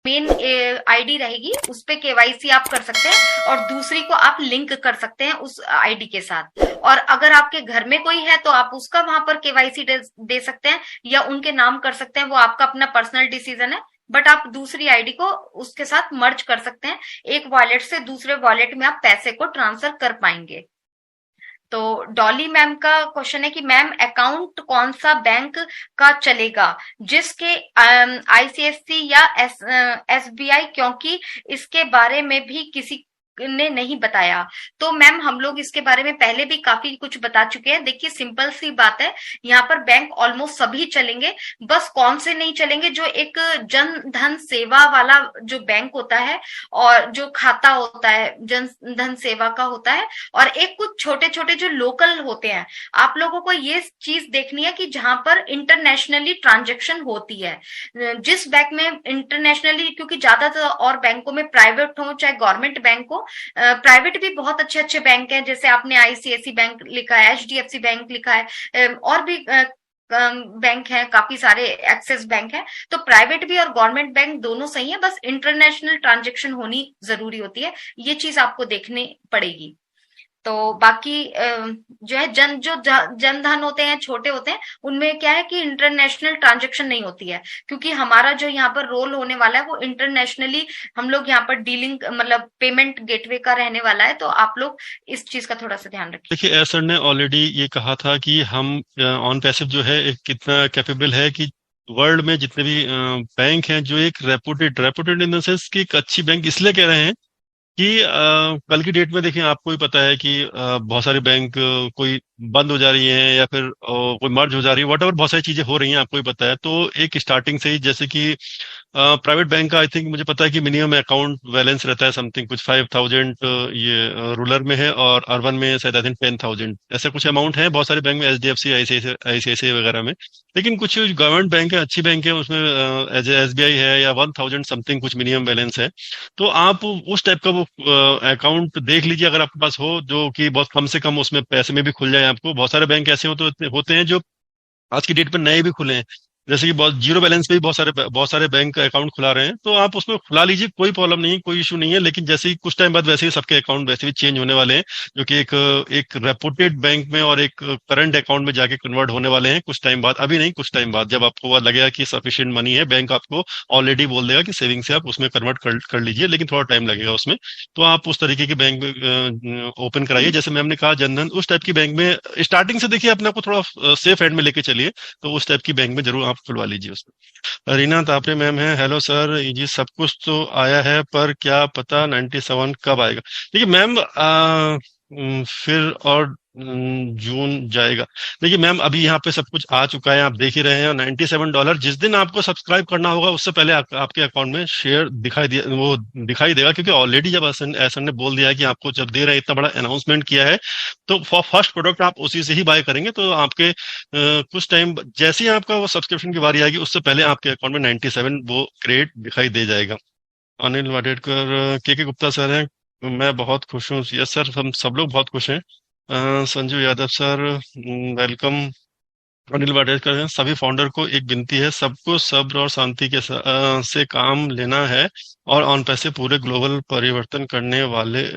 Main ID रहेगी उस पे केवाईसी आप कर सकते हैं और दूसरी को आप लिंक कर सकते हैं उस आईडी के साथ। और अगर आपके घर में कोई है तो आप उसका वहां पर केवाईसी दे सकते हैं या उनके नाम कर सकते हैं, वो आपका अपना पर्सनल डिसीजन है। बट आप दूसरी आईडी को उसके साथ मर्ज कर सकते हैं, एक वॉलेट से दूसरे वॉलेट में आप पैसे को ट्रांसफर कर पाएंगे। तो डॉली मैम का क्वेश्चन है कि मैम अकाउंट कौन सा बैंक का चलेगा, जिसके आईसीएससी या एसबीआई, क्योंकि इसके बारे में भी किसी ने नहीं बताया। तो मैम हम लोग इसके बारे में पहले भी काफी कुछ बता चुके हैं। देखिए सिंपल सी बात है, यहाँ पर बैंक ऑलमोस्ट सभी चलेंगे, बस कौन से नहीं चलेंगे, जो एक जन धन सेवा वाला जो बैंक होता है और जो खाता होता है जन धन सेवा का होता है, और एक कुछ छोटे छोटे जो लोकल होते हैं। आप लोगों को ये चीज देखनी है कि जहां पर इंटरनेशनली ट्रांजेक्शन होती है, जिस बैंक में इंटरनेशनली, क्योंकि ज्यादातर और बैंकों में प्राइवेट हो चाहे गवर्नमेंट बैंक हो, प्राइवेट भी बहुत अच्छे अच्छे बैंक हैं, जैसे आपने आईसीआईसी बैंक लिखा है, एचडीएफसी बैंक लिखा है, और भी बैंक है काफी सारे, एक्सिस बैंक है। तो प्राइवेट भी और गवर्नमेंट बैंक दोनों सही है, बस इंटरनेशनल ट्रांजेक्शन होनी जरूरी होती है, ये चीज आपको देखनी पड़ेगी। तो बाकी जो है जन धन होते हैं छोटे होते हैं, उनमें क्या है कि इंटरनेशनल ट्रांजेक्शन नहीं होती है, क्योंकि हमारा जो यहाँ पर रोल होने वाला है वो इंटरनेशनली हम लोग यहाँ पर डीलिंग मतलब पेमेंट गेटवे का रहने वाला है। तो आप लोग इस चीज का थोड़ा सा ध्यान रखिए। देखिए एसर ने ऑलरेडी ये कहा था कि हम ऑन पैसिव जो है एक कितना कैपेबल है कि वर्ल्ड में जितने भी बैंक हैं जो एक reputed reputed in the sense कि एक अच्छी बैंक इसलिए कह रहे हैं कि कल की डेट में देखिए आपको ही पता है कि बहुत सारे बैंक कोई बंद हो जा रही हैं या फिर कोई मर्ज हो जा रही है, वट एवर बहुत सारी चीजें हो रही हैं, आपको ही पता है। तो एक स्टार्टिंग से ही जैसे कि प्राइवेट बैंक का आई थिंक मुझे पता है कि मिनिमम अकाउंट बैलेंस रहता है समथिंग कुछ 5,000, ये रूरल में है, और अर्बन में शायद आई थिंक 10,000 ऐसा कुछ अमाउंट है बहुत सारे बैंक में, एचडीएफसी आईसीआईसीआई वगैरह में। लेकिन कुछ गवर्नमेंट बैंक है, अच्छी बैंक है, उसमें एज एसबीआई है या 1,000 समथिंग कुछ मिनिमम बैलेंस है। तो आप उस टाइप का वो अकाउंट देख लीजिए अगर आपके पास हो, जो कि बहुत कम से कम उसमें पैसे में भी खुल जाए आपको। बहुत सारे बैंक ऐसे होते हैं जो आज की डेट में नए भी खुले हैं, जैसे कि बहुत जीरो बैलेंस पे भी बहुत सारे बैंक अकाउंट खुला रहे हैं। तो आप उसमें खुला लीजिए, कोई प्रॉब्लम नहीं है, कोई इशू नहीं है। लेकिन जैसे ही कुछ टाइम बाद वैसे ही सबके अकाउंट वैसे भी चेंज होने वाले हैं, जो कि एक रेपुटेड बैंक में और एक करंट अकाउंट में जाके कन्वर्ट होने वाले हैं कुछ टाइम बाद। अभी नहीं, कुछ टाइम बाद जब आपको लगेगा कि सफिशिएंट मनी है, बैंक आपको ऑलरेडी बोल देगा कि सेविंग से आप उसमें कन्वर्ट कर लीजिए, लेकिन थोड़ा टाइम लगेगा उसमें। तो आप उस तरीके के बैंक में ओपन कराइए, जैसे मैम ने कहा जनधन, उस टाइप की बैंक में स्टार्टिंग से देखिए अपने आप को थोड़ा सेफ एंड में लेके चलिए। तो उस टाइप की बैंक में जरूर आप खुलवा लीजिए उसमें। रीना तापरे मैम है, हेलो सर जी, सब कुछ तो आया है पर क्या पता 97 कब आएगा। देखिए मैम फिर और जून जाएगा। देखिए मैम अभी यहाँ पे सब कुछ आ चुका है, आप देख ही रहे हैं। $97 जिस दिन आपको सब्सक्राइब करना होगा उससे पहले आपके अकाउंट में शेयर दिखाई देगा, क्योंकि ऑलरेडी जब एसन ने बोल दिया है कि आपको जब दे रहे हैं, इतना बड़ा अनाउंसमेंट किया है, तो फॉर फर्स्ट प्रोडक्ट आप उसी से ही बाय करेंगे। तो आपके कुछ टाइम जैसे ही आपका वो सब्सक्रिप्शन की बारी आएगी उससे पहले आपके अकाउंट में 97 वो क्रेडिट दिखाई दे जाएगा। अनिल वाडेकर, के गुप्ता सर हैं, मैं बहुत खुश हूँ। यस सर, हम सब लोग बहुत खुश हैं। Sanju Yadav sir, welcome. अनिल वाडेकर हैं, सभी फाउंडर को एक विनती है, सबको सब्र और शांति से काम लेना है और ऑन पैसे पूरे ग्लोबल परिवर्तन करने वाले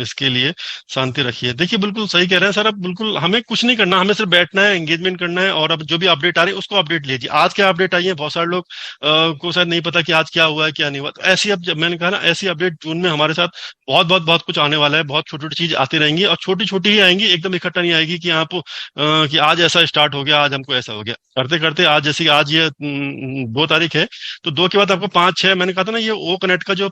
इसके लिए शांति रखिए। देखिए बिल्कुल सही कह रहे हैं सर, अब बिल्कुल हमें कुछ नहीं करना, हमें सिर्फ बैठना है, एंगेजमेंट करना है, और अब जो भी अपडेट आ रही है उसको अपडेट लीजिए। आज क्या अपडेट आई है, बहुत सारे लोग को शायद नहीं पता कि आज क्या हुआ है क्या नहीं हुआ। तो ऐसी, अब जब मैंने कहा ना, ऐसी अपडेट जून में हमारे साथ बहुत बहुत बहुत कुछ आने वाला है। बहुत छोटी छोटी चीज आती रहेंगी और छोटी छोटी ही आएंगी, एकदम इकट्ठा नहीं आएगी कि आप कि आज ऐसा स्टार्ट हो गया, आज हमको ऐसा हो गया। करते करते आज, जैसे कि आज ये 2 तारीख है, तो 2 के बाद आपको 5, 6, मैंने कहा था ना, ये ओ कनेक्ट का जो,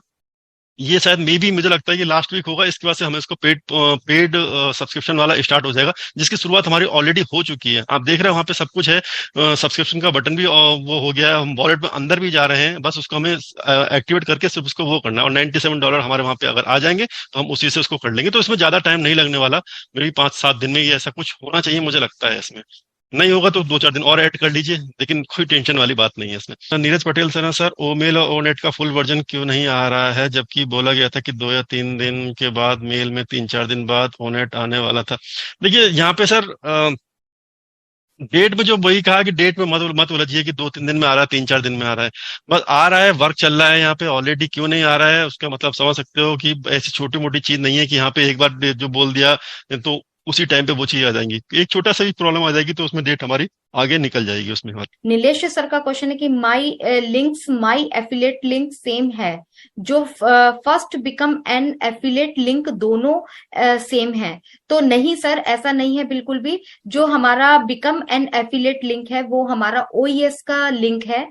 ये शायद मे भी मुझे लगता है कि लास्ट वीक होगा। इसके बाद से हमें इसको पेड सब्सक्रिप्शन वाला स्टार्ट हो जाएगा, जिसकी शुरुआत हमारी ऑलरेडी हो चुकी है। आप देख रहे हैं वहां पे सब कुछ है, सब्सक्रिप्शन का बटन भी वो हो गया है, हम वॉलेट में अंदर भी जा रहे हैं, बस उसको हमें एक्टिवेट करके सिर्फ उसको वो करना है, और $97 हमारे वहां पे अगर आ जाएंगे तो हम उसी से उसको कर लेंगे। तो इसमें ज्यादा टाइम नहीं लगने वाला, मेरे भी 5-7 दिन में ये ऐसा कुछ होना चाहिए मुझे लगता है। इसमें नहीं होगा तो 2-4 दिन और ऐड कर लीजिए, लेकिन कोई टेंशन वाली बात नहीं है इसमें। सर नीरज पटेल सर हैं, सर ओमेल और ओनेट का फुल वर्जन क्यों नहीं आ रहा है, जबकि बोला गया था कि 2 या 3 दिन के बाद मेल में 3-4 दिन बाद ओनेट आने वाला था। देखिए यहाँ पे सर डेट में जो वही कहा कि डेट में मत मत उलझिए कि 2-3 दिन में आ रहा है, 3-4 दिन में आ रहा है। बस आ रहा है, वर्क चल रहा है यहाँ पे ऑलरेडी। क्यों नहीं आ रहा है उसका मतलब समझ सकते हो कि ऐसी छोटी मोटी चीज नहीं है कि यहाँ पे एक बार जो बोल दिया तो उसी टाइम पे वो चीज आ जाएंगी। एक छोटा सा भी प्रॉब्लम आ जाएगी तो उसमें डेट हमारी आगे निकल जाएगी उसमें हमारी। नीलेश सर का क्वेश्चन है कि माई एफिलेट लिंक सेम है, जो first become an affiliate link दोनों सेम है? तो नहीं सर, ऐसा नहीं है बिल्कुल भी। जो हमारा बिकम एन एफिलेट लिंक है वो हमारा ओईएस का लिंक है,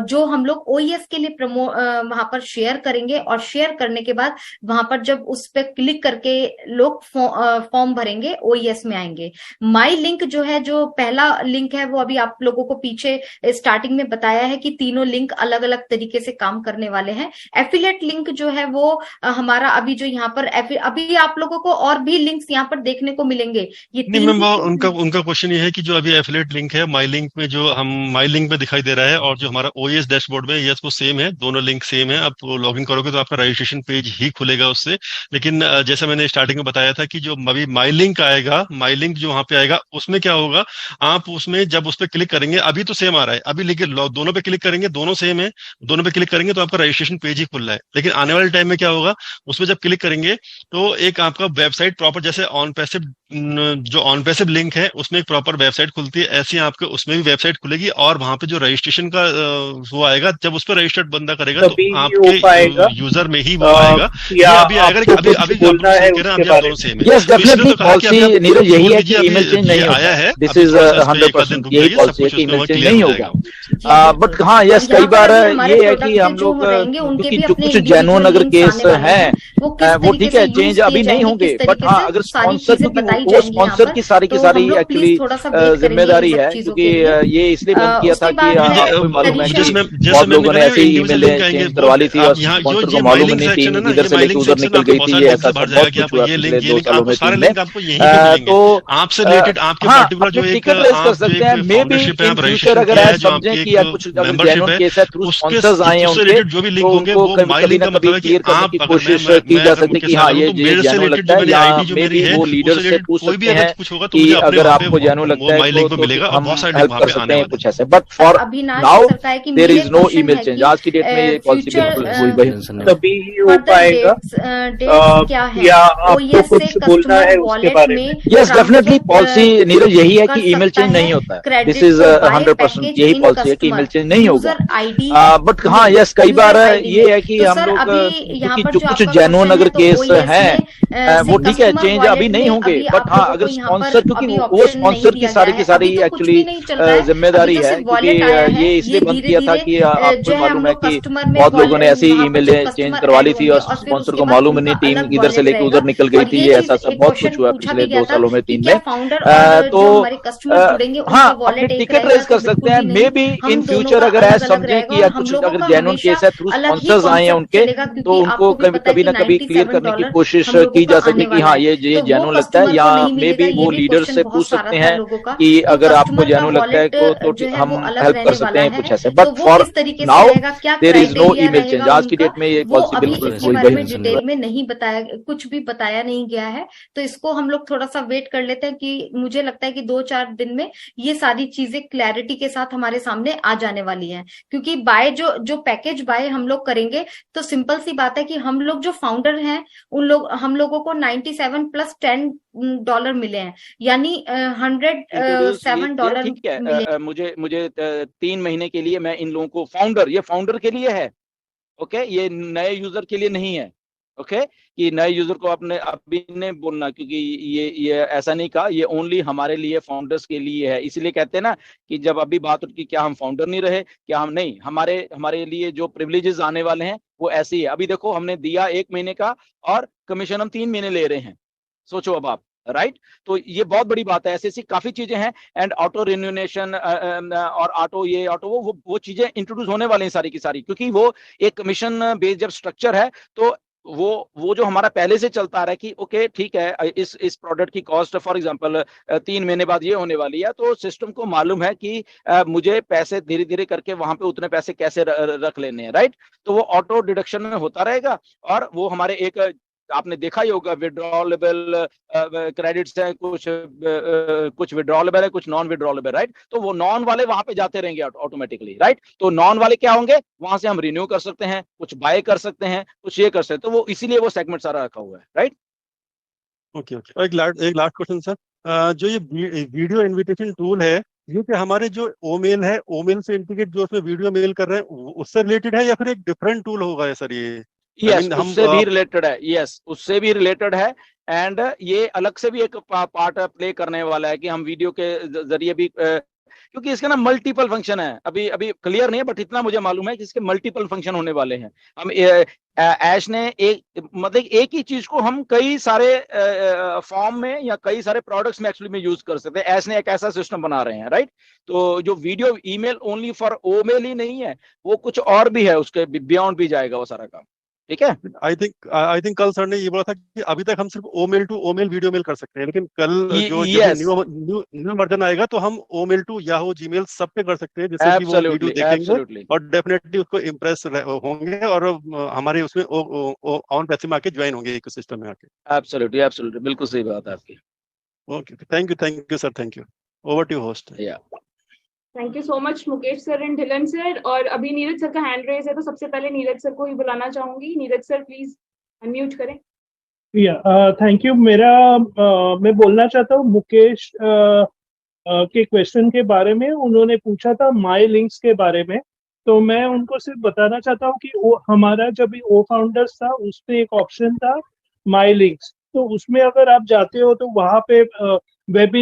जो हम लोग ओईएस के लिए वहां पर शेयर करेंगे, और शेयर करने के बाद वहां पर जब उस पर क्लिक करके लोग फॉर्म भरेंगे ओईएस में आएंगे। माई लिंक जो है, जो पहला लिंक है, वो अभी आप लोगों को पीछे स्टार्टिंग में बताया है कि तीनों लिंक अलग अलग तरीके से काम करने वाले हैं। एफिलेट लिंक जो है वो हमारा अभी जो यहाँ पर अभी आप लोगों को और भी लिंक्स यहाँ पर देखने को मिलेंगे। ये नहीं तीन मैम, वो उनका उनका क्वेश्चन ये है कि जो अभी एफिलेट लिंक है माई लिंक में, जो हम माई लिंक में दिखाई दे रहा है और जो हमारा ओएस डैशबोर्ड में, यस वो सेम है, दोनों लिंक सेम है। आप लॉग इन करोगे तो आपका रजिस्ट्रेशन पेज ही खुलेगा उससे। लेकिन जैसा मैंने स्टार्टिंग में बताया था कि जो अभी माई लिंक आएगा, माई लिंक जो वहां पे आएगा उसमें क्या होगा, आप उसमें जब उस पर क्लिक करेंगे, अभी तो सेम आ रहा है, अभी लेकिन दोनों पे क्लिक करेंगे दोनों सेम है, दोनों पे क्लिक करेंगे तो आपका रजिस्ट्रेशन पेज ही खुल रहा है। लेकिन आने वाले टाइम में क्या होगा, उसमें जब क्लिक करेंगे तो एक आपका वेबसाइट प्रॉपर, जैसे ऑन पैसिव जो ऑन पैसिव लिंक है उसमें एक प्रॉपर वेबसाइट खुलती है, ऐसे ही आपके उसमें भी वेबसाइट खुलेगी और वहां पे जो रजिस्ट्रेशन का वो आएगा, जब उस पर रजिस्टर्ड बंदा करेगा तो तभी ही हो आपके पाएगा। यूजर में ही वो आएगा। ये या अभी आएगा आपको कि अभी कुछ अभी आप बोलना लोग है सही कह रहे हैं, उसके अभी आप बारे दोनों में? सेम है। यस तो इसलिए डेफिनेटली तो कहा कि अभी पॉलिसी आप नीरज यही छोड़ है दीजिए, कि अभी ईमेल चेंज ये नहीं आया होता है, है। दिस अभी इज थोड़ा सा इस पे 100%, 1 आध दिन रुक यही जाइए, सब पॉलिसी है कुछ कि उसमें ईमेल वहाँ चेंज क्लियर नहीं हो होगा। जाएगा। जी बट बिल्कुल। हाँ और यस, कई यहाँ बार पर अभी हमारे ये है कि प्रोडक्ट हम जो लोग रहेंगे उनके क्योंकि भी जो अपने कुछ इंडिविजुअल जेन्युइन अगर लिंक्स केस आने वाले हैं, हैं, वो किस वो तरीके ठीक से है, यूज चेंज किए अभी नहीं जाएंगे, होंगे, किस बट तरीके हाँ से अगर सारी स्पॉन्सर, चीजें क्योंकि बताई वो जाएंगी यहाँ स्पॉन्सर पर। की तो सारी हम लोग एक्चुअली प्लीज थोड़ा सा वेट करेंगे इन जिम्मेदारी सब है, चीजों क्योंकि के लिए। ये इसलिए बंद किया था उसके कि बाद है आपको भी मालूम है कि जैसे मैं जैसे बहुत मैंने लोगों ने कहा ना, ऐसे ही इंडिविजुअल लिंक ईमेलें आएंगे चेंज वो। करवा ली थी और आप यहाँ जो स्पॉन्सर को ये मालूम ही माइलिंग नहीं सेक्शन है थी, ना, इधर ये से लेके माइलिंग उधर सेक्शन निकल आपके गई बहुत थी। सारे ये लिंक ऐसा से भर सब बहुत जाएगा कि कुछ आपको हुआ ये पिछले लिंक, ये 2 लिंक, सालों आपको में, सारे 3 में। लिंक आपको यहीं पे मिलेंगे। तो आपसे रिलेटेड आपके हाँ, पर्टिकुलर जो अपने एक टिकट रेस कर आप जो सकते एक हैं, मे बी फाउंडरशिप है, इन आप फ्यूचर रजिस्ट्रेशन अगर किया ऐसा है, जो समझें आपकी कि एक या कुछ अगर मेंबरशिप जेन्युइन है, केस है, थ्रू उसके स्पॉन्सर्स आए हैं उससे उनके, रिलेटेड जो भी लिंक तो होंगे उनको वो कभी माई कभी लिंक ना का कभी मतलब है कि क्लियर करने आप की अगर कोशिश की मैं जा अगर सकती है मुकेश कि हाँ सागर हूँ ये तो मेरे से जेन्युइन रिलेटेड लगता जो है, मेरी या आईडी जो मे मेरी बी है वो लीडर उससे से रिलेटेड पूछ कोई भी सकते अगर हैं कुछ होगा तो कि मुझे अपने अगर वहां पे आपको जेन्युइन लगता वो है माई लिंक में तो मिलेगा और हम बहुत सारे लिंक हेल्प वहां कर पे सकते आने हैं वाले कुछ ऐसे। But sir for Avinash now sir का है कि देर मेरे इज नो क्वेश्चन ईमेल है चेंज। कि आज की डेट में ये पॉलिसी बिल्कुल वही फ्यूचर वही। तभी ही हो फर्दर पाएगा। डेट्स क्या है या आपको ओएस से कुछ बोलना कस्टमर है उसके वॉलेट बारे में? में यस डेफिनेटली पॉलिसी नीरज यही है कर कि ईमेल सकता चेंज है नहीं होता है। दिस क्रेडिट इज को बाय 100% पैकेज यही इन पॉलिसी है कि ईमेल कस्टमर चेंज नहीं होगा। यूजर आईडी बट हाँ में यस, कई बार यूजर आईडी में। ये है कि तो हम सर लोग अभी यहाँ क्योंकि पर जो जो कुछ आपका जेन्युइन क्वेश्चन है अगर तो केस ओएस हैं, में से वो ठीक है, कस्टमर चेंज अभी वॉलेट नहीं में होंगे, अभी बट आप हाँ लोगों अगर को यहाँ पर स्पॉन्सर, क्योंकि अभी वो ऑप्शन नहीं स्पॉन्सर की दिया गया है, अभी सारी तो कुछ एक्चुअली भी नहीं चल रहा है, अभी जिम्मेदारी तो है, सिर्फ क्योंकि वॉलेट आया है। ये ये इसलिए बंद धीरे किया था धीरे कि आपको जो भी है हम मालूम है लोग कि कस्टमर में बहुत लोगों ने ऐसी वहां पर ईमेलें जब चेंज कस्टमर करवा ऐड ली थी होंगे और और फिर स्पॉन्सर उसके को बाद मालूम ही उनका नहीं, टीम अलग इधर से वॉलेट लेके रहेगा। उधर निकल गई और थी। ये ये चीज ऐसा सब एक बहुत क्वेश्चन कुछ हुआ पूछा पिछले भी गया 2 था सालों में, कि 3 क्या में। फाउंडर और तो जो हमारे कस्टमर जुड़ेंगे हाँ उनका अपने वॉलेट एक टिकट रहेगा? रेस तो कर सकते बिल्कुल हैं, भी मे नहीं, बी इन हम दोनों फ्यूचर का अगर अलग ऐसा अलग समझे रहेगा कि और या हम कुछ लोगों अगर का जेन्युइन हमेशा केस है, थ्रू अलग ही स्पॉन्सर्स आए हैं कॉन्सेप्ट उनके, चलेगा, तो क्योंकि उनको आपको भी पता है कभी कि ना कभी क्लियर करने की $97 कोशिश हम लोगों की का जा सके आने कि वाला हाँ है। ये तो वो जेन्युइन लगता है, कस्टमर या को नहीं मे मिलेगा, बी ये वो भी लीडर क्वेश्चन से बहुत पूछ सारा सकते था हैं लोगों का। कि तो अगर आपको कस्टमर का जेन्युइन लगता है वॉलेट तो जो है हम वो अलग हेल्प कर रहने सकते वाला हैं है। कुछ ऐसे। तो बट वो फॉर किस तरीके से नाउ रहेगा, क्या there is no criteria email change. रहेगा आज की उनका, डेट में ये वो पॉलिसी अभी बिल्कुल इसके वही बारे वही। में डिटेल में नहीं बताया, कुछ भी बताया नहीं गया है। तो इसको हम लोग थोड़ा सा वेट कर लेते हैं कि मुझे लगता है कि 2-4 दिन में ये सारी चीजें क्लैरिटी के साथ हमारे सामने आ जाने वाली हैं। क्योंकि बाय जो जो पैकेज बाय हम लोग करेंगे, तो सिंपल सी बात है कि हम लोग जो फाउंडर हैं हम लोगों को 97 प्लस $10 मिले हैं, यानी इंट्रोड्यूस ये किया, $107 ठीक है। मिले। मुझे मुझे 3 महीने के लिए मैं इन लोगों को ये फाउंडर के लिए है, ओके, ये नए यूजर के लिए नहीं है, ओके, कि नए यूजर को आपने अभी नहीं बोलना, क्योंकि ये ऐसा नहीं कहा, ये ओनली हमारे लिए फाउंडर्स के लिए है। इसलिए कहते हैं ना कि जब अभी बात उठी क्या हम फाउंडर नहीं रहे, क्या हम नहीं, हमारे हमारे लिए जो प्रिविलेजेस आने वाले हैं वो ऐसे ही है। अभी देखो हमने दिया 1 महीने का और कमीशन हम 3 महीने ले रहे हैं, सोचो अब आप, राइट। तो ये बहुत बड़ी बात है, ऐसी ऐसी काफी चीजें हैं। एंड ऑटो रिन्यूनेशन और ऑटो ये ऑटो वो चीजें इंट्रोड्यूस होने वाले हैं सारी की सारी, क्योंकि वो एक कमीशन बेस्ड जब स्ट्रक्चर है, तो वो जो हमारा पहले से चलता आ रहा है कि ओके ठीक है, इस प्रोडक्ट की कॉस्ट फॉर एग्जांपल 3 महीने बाद ये होने वाली है, तो सिस्टम को मालूम है कि मुझे पैसे धीरे धीरे करके वहां पे उतने पैसे कैसे रख लेने हैं, राइट। तो वो ऑटो डिडक्शन में होता रहेगा और वो हमारे एक आपने देखा ही होगा, विड्रॉलेबल क्रेडिट्स हैं, कुछ विड्रॉलेबल है, कुछ नॉन विड्रॉलेबल, राइट। तो वो नॉन वाले वहां पे जाते रहेंगे ऑटोमेटिकली, राइट। तो नॉन वाले क्या होंगे, वहां से हम रिन्यू कर सकते हैं, कुछ बाय कर सकते हैं, कुछ ये कर सकते हैं, तो वो इसीलिए वो सेगमेंट सारा रखा हुआ है, राइट। Okay okay. और एक लास्ट क्वेश्चन सर, जो ये वीडियो इनविटेशन टूल है, ये कि हमारे जो ओमेल है, ओमेल से इंटीग्रेट जो उसमें वीडियो मेल कर रहे हैं उससे रिलेटेड है या फिर एक डिफरेंट टूल होगा सर ये? यस, हम उससे भी रिलेटेड है, यस, उससे भी रिलेटेड है। एंड ये अलग से भी एक पार्ट प्ले करने वाला है कि हम वीडियो के जरिए भी, क्योंकि इसके ना मल्टीपल फंक्शन है, अभी अभी क्लियर नहीं है, बट इतना मुझे मालूम है कि इसके मल्टीपल फंक्शन होने वाले हैं। हम ऐश ने मतलब एक ही चीज को हम कई सारे फॉर्म में या कई सारे प्रोडक्ट्स में एक्चुअली में यूज कर सकते हैं। ऐश ने एक ऐसा सिस्टम बना रहे हैं, राइट। तो जो वीडियो ईमेल ओनली फॉर ओमेल ही नहीं है, वो कुछ और भी है, उसके बियॉन्ड भी जाएगा वो सारा काम, ठीक है। आई थिंक कल सर ने ये बोला था कि अभी तक हम सिर्फ ओमेल टू ओमेल वीडियो मेल कर सकते हैं, लेकिन कल जो जब यस, न्यू वर्जन आएगा तो हम ओमेल टू याहू जीमेल सब पे कर सकते हैं, जिससे कि वो वीडियो एब्सोल्युटली, देखेंगे एब्सोल्युटली, और डेफिनेटली उसको इम्प्रेस होंगे और हमारे उसमें ऑन पैसे में आके ज्वाइन होंगे इकोसिस्टम में आके। एब्सोल्युटली, एब्सोल्युटली, बिल्कुल सही बात है आपकी। Okay, thank you sir, thank you. Over to host. या thank you so much Mukesh sir and Dhillon sir. और अभी नीरज सर का हैंड रेज है, तो सबसे पहले नीरज सर को ही बुलाना चाहूंगी। नीरज सर प्लीज अनम्यूट करें। Thank you. मैं बोलना चाहता हूँ मुकेश के क्वेश्चन के बारे में। उन्होंने पूछा था माई लिंक्स के बारे में, तो मैं उनको सिर्फ बताना चाहता हूँ कि वो हमारा जब ओ फाउंडर्स था उसमें एक ऑप्शन था माई लिंक्स, तो उसमें अगर आप जाते हो तो वहाँ पे वेब